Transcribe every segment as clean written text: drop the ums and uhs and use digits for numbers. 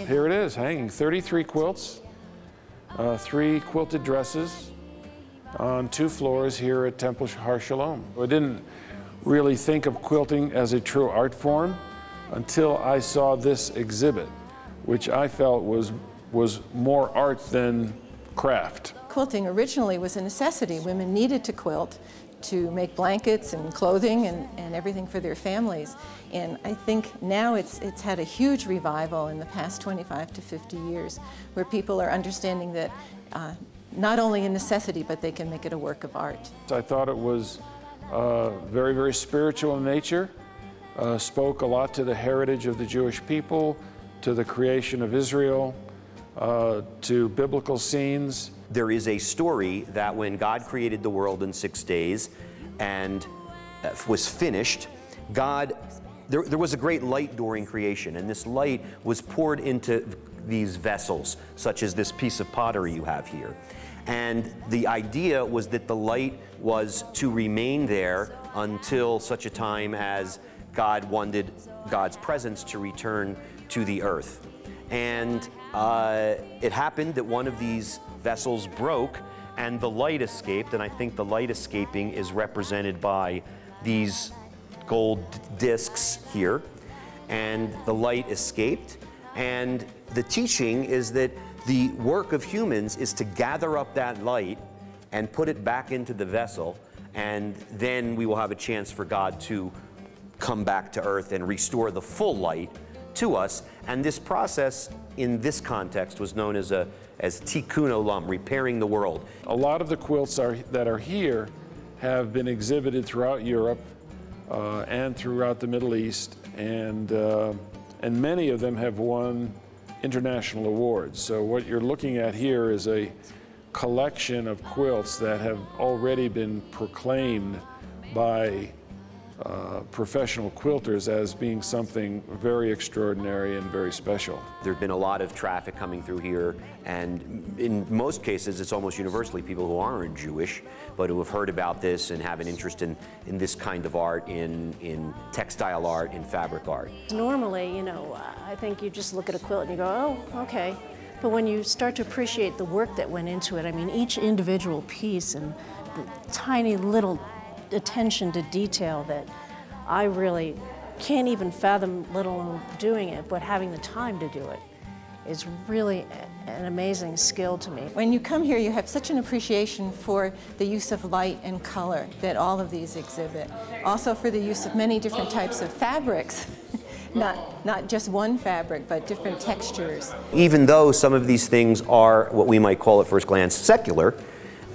Here it is, hanging 33 quilts, 3 quilted dresses on 2 floors here at Temple Har Shalom. I didn't really think of quilting as a true art form until I saw this exhibit, which I felt was more art than craft. Quilting originally was a necessity. Women needed to quilt to make blankets and clothing and everything for their families. And I think now it's had a huge revival in the past 25 to 50 years, where people are understanding that not only a necessity, but they can make it a work of art. I thought it was very, very spiritual in nature, spoke a lot to the heritage of the Jewish people, to the creation of Israel, to biblical scenes. There is a story that when God created the world in 6 days and was finished, there was a great light during creation, and this light was poured into these vessels, such as this piece of pottery you have here. And the idea was that the light was to remain there until such a time as God wanted God's presence to return to the earth. And it happened that one of these vessels broke and the light escaped, and I think the light escaping is represented by these gold discs here, and the light escaped. And the teaching is that the work of humans is to gather up that light and put it back into the vessel, and then we will have a chance for God to come back to earth and restore the full light to us. And this process in this context was known as tikkun olam, repairing the world. A lot of the quilts that are here have been exhibited throughout Europe and throughout the Middle East, and many of them have won international awards. So what you're looking at here is a collection of quilts that have already been proclaimed by professional quilters as being something very extraordinary and very special. There's been a lot of traffic coming through here, and in most cases it's almost universally people who aren't Jewish but who have heard about this and have an interest in this kind of art, in textile art, in fabric art. Normally, you know, I think you just look at a quilt and you go, oh, okay. But when you start to appreciate the work that went into it, I mean, each individual piece and the tiny little attention to detail that I really can't even fathom, let alone doing it, but having the time to do it is really an amazing skill to me. When you come here, you have such an appreciation for the use of light and color that all of these exhibit. Also for the use of many different types of fabrics. Not just one fabric, but different textures. Even though some of these things are what we might call at first glance secular,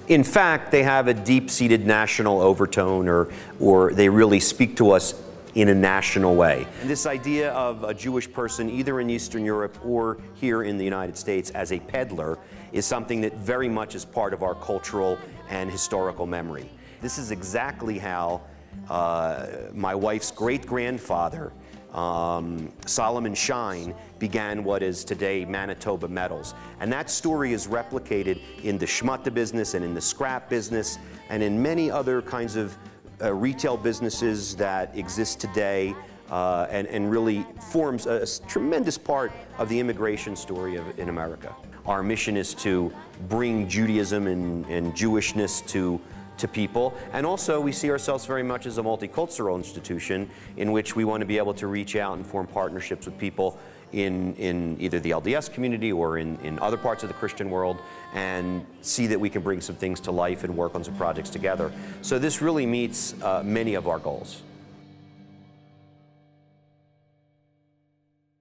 in fact, they have a deep-seated national overtone, or they really speak to us in a national way. And this idea of a Jewish person, either in Eastern Europe or here in the United States, as a peddler, is something that very much is part of our cultural and historical memory. This is exactly how my wife's great-grandfather, Solomon Shine, began what is today Manitoba Metals. And that story is replicated in the schmutta business and in the scrap business and in many other kinds of retail businesses that exist today, and really forms a tremendous part of the immigration story in America. Our mission is to bring Judaism and Jewishness to people, and also we see ourselves very much as a multicultural institution in which we want to be able to reach out and form partnerships with people in either the LDS community or in other parts of the Christian world, and see that we can bring some things to life and work on some projects together. So this really meets many of our goals.